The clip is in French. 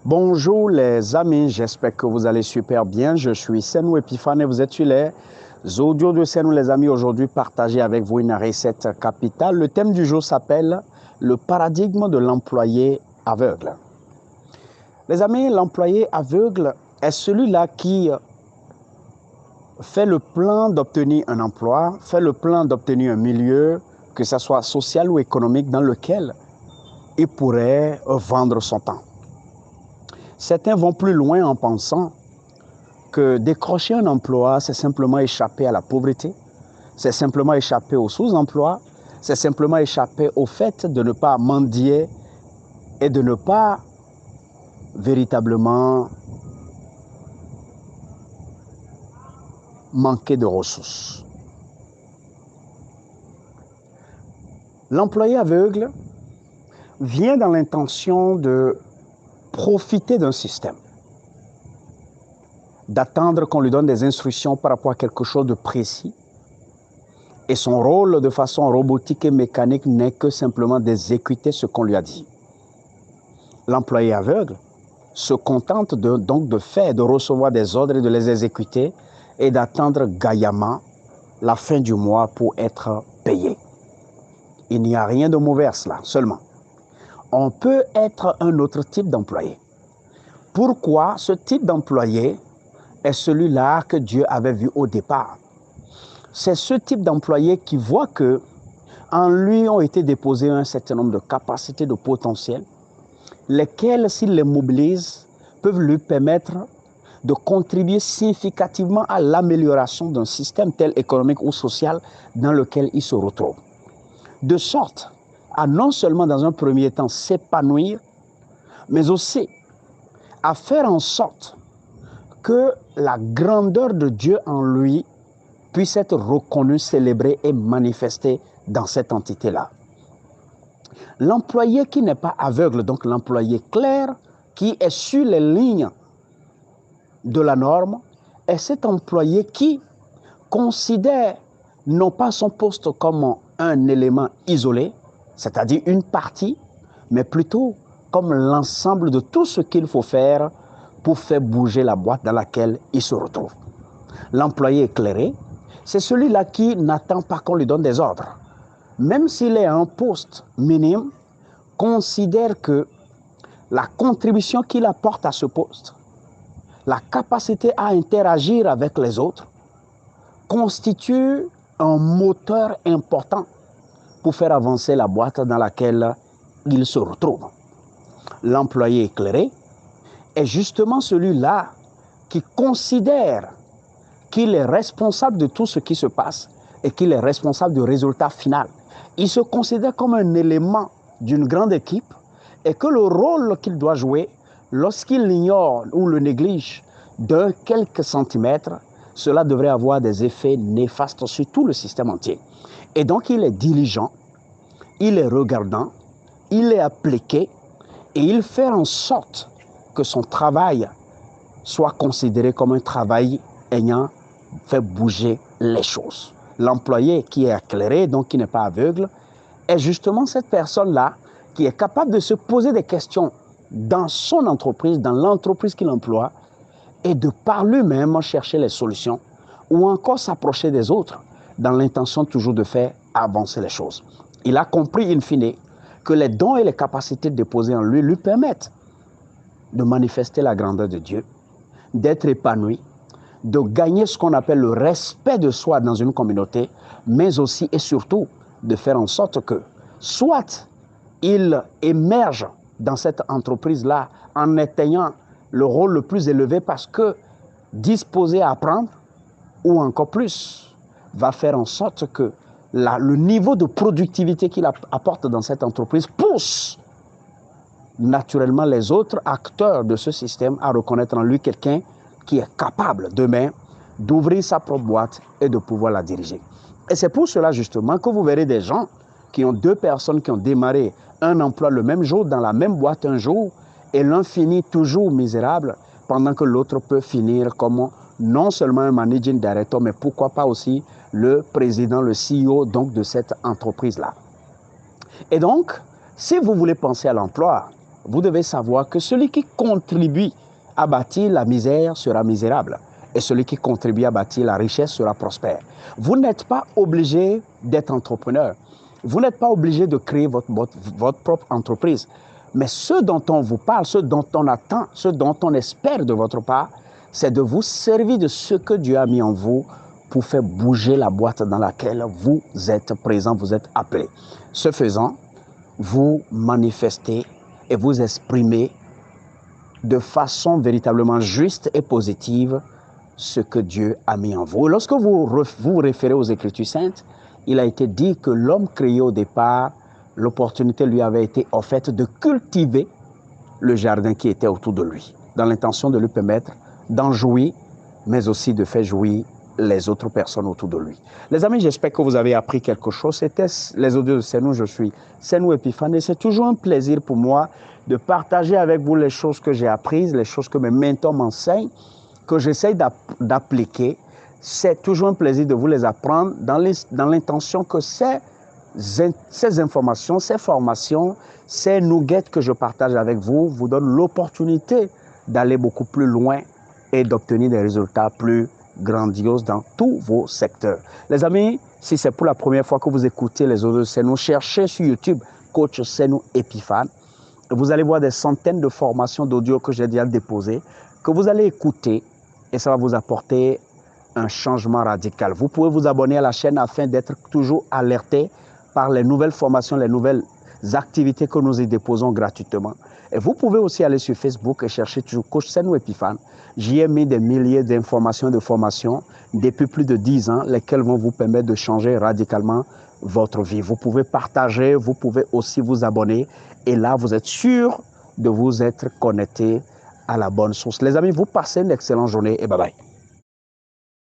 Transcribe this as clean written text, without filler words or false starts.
Bonjour les amis, j'espère que vous allez super bien. Je suis Senou Epiphane et vous êtes sur les audios de Senou les amis. Aujourd'hui, partager avec vous une recette capitale. Le thème du jour s'appelle le paradigme de l'employé aveugle. Les amis, l'employé aveugle est celui-là qui fait le plan d'obtenir un emploi, fait le plan d'obtenir un milieu, que ce soit social ou économique, dans lequel il pourrait vendre son temps. Certains vont plus loin en pensant que décrocher un emploi, c'est simplement échapper à la pauvreté, c'est simplement échapper au sous-emploi, c'est simplement échapper au fait de ne pas mendier et de ne pas véritablement manquer de ressources. L'employé aveugle vient dans l'intention de profiter d'un système, d'attendre qu'on lui donne des instructions par rapport à quelque chose de précis. Et son rôle de façon robotique et mécanique n'est que simplement d'exécuter ce qu'on lui a dit. L'employé aveugle se contente donc de faire, de recevoir des ordres et de les exécuter et d'attendre gaillamment la fin du mois pour être payé. Il n'y a rien de mauvais à cela, seulement. On peut être un autre type d'employé. Pourquoi ce type d'employé est celui-là que Dieu avait vu au départ? C'est ce type d'employé qui voit que en lui ont été déposées un certain nombre de capacités, de potentiel, lesquelles, s'il les mobilise, peuvent lui permettre de contribuer significativement à l'amélioration d'un système tel économique ou social dans lequel il se retrouve. De sorte à non seulement dans un premier temps s'épanouir, mais aussi à faire en sorte que la grandeur de Dieu en lui puisse être reconnue, célébrée et manifestée dans cette entité-là. L'employé qui n'est pas aveugle, donc l'employé clair, qui est sur les lignes de la norme, est cet employé qui considère non pas son poste comme un élément isolé, c'est-à-dire une partie, mais plutôt comme l'ensemble de tout ce qu'il faut faire pour faire bouger la boîte dans laquelle il se retrouve. L'employé éclairé, c'est celui-là qui n'attend pas qu'on lui donne des ordres. Même s'il est à un poste minime, considère que la contribution qu'il apporte à ce poste, la capacité à interagir avec les autres, constitue un moteur important pour faire avancer la boîte dans laquelle il se retrouve. L'employé éclairé est justement celui-là qui considère qu'il est responsable de tout ce qui se passe et qu'il est responsable du résultat final. Il se considère comme un élément d'une grande équipe et que le rôle qu'il doit jouer, lorsqu'il l'ignore ou le néglige de quelques centimètres, cela devrait avoir des effets néfastes sur tout le système entier. Et donc il est diligent, il est regardant, il est appliqué et il fait en sorte que son travail soit considéré comme un travail ayant fait bouger les choses. L'employé qui est éclairé, donc qui n'est pas aveugle, est justement cette personne-là qui est capable de se poser des questions dans son entreprise, dans l'entreprise qu'il emploie, et de par lui-même chercher les solutions ou encore s'approcher des autres dans l'intention toujours de faire avancer les choses. Il a compris in fine que les dons et les capacités déposées en lui lui permettent de manifester la grandeur de Dieu, d'être épanoui, de gagner ce qu'on appelle le respect de soi dans une communauté, mais aussi et surtout de faire en sorte que soit il émerge dans cette entreprise-là en atteignant le rôle le plus élevé parce que disposé à apprendre, ou encore plus, va faire en sorte que le niveau de productivité qu'il apporte dans cette entreprise pousse naturellement les autres acteurs de ce système à reconnaître en lui quelqu'un qui est capable demain d'ouvrir sa propre boîte et de pouvoir la diriger. Et c'est pour cela justement que vous verrez des gens qui ont deux personnes qui ont démarré un emploi le même jour dans la même boîte un jour et l'un finit toujours misérable pendant que l'autre peut finir comme non seulement un managing director, mais pourquoi pas aussi le président, le CEO donc de cette entreprise-là. Et donc, si vous voulez penser à l'emploi, vous devez savoir que celui qui contribue à bâtir la misère sera misérable. Et celui qui contribue à bâtir la richesse sera prospère. Vous n'êtes pas obligé d'être entrepreneur. Vous n'êtes pas obligé de créer votre propre entreprise. Mais ce dont on vous parle, ce dont on attend, ce dont on espère de votre part, c'est de vous servir de ce que Dieu a mis en vous pour faire bouger la boîte dans laquelle vous êtes présent, vous êtes appelé. Ce faisant, vous manifestez et vous exprimez de façon véritablement juste et positive ce que Dieu a mis en vous. Lorsque vous vous référez aux Écritures saintes, il a été dit que l'homme créé au départ, l'opportunité lui avait été offerte de cultiver le jardin qui était autour de lui, dans l'intention de lui permettre d'en jouir, mais aussi de faire jouir les autres personnes autour de lui. Les amis, j'espère que vous avez appris quelque chose. C'était les audios de Senou, je suis Senou Epiphane et c'est toujours un plaisir pour moi de partager avec vous les choses que j'ai apprises, les choses que mes mentors m'enseignent, que j'essaye d'appliquer. C'est toujours un plaisir de vous les apprendre dans l'intention que ces informations, ces formations, ces nuggets que je partage avec vous vous donnent l'opportunité d'aller beaucoup plus loin et d'obtenir des résultats plus grandioses dans tous vos secteurs. Les amis, si c'est pour la première fois que vous écoutez les audios de Senou, cherchez sur YouTube Coach Senou Epiphane. Vous allez voir des centaines de formations d'audio que j'ai déjà déposées, que vous allez écouter et ça va vous apporter un changement radical. Vous pouvez vous abonner à la chaîne afin d'être toujours alerté par les nouvelles formations, les nouvelles activités que nous y déposons gratuitement. Et vous pouvez aussi aller sur Facebook et chercher toujours Coach Senou Epiphane. J'y ai mis des milliers d'informations, de formations depuis plus de 10 ans, lesquelles vont vous permettre de changer radicalement votre vie. Vous pouvez partager, vous pouvez aussi vous abonner. Et là, vous êtes sûr de vous être connecté à la bonne source. Les amis, vous passez une excellente journée et bye bye.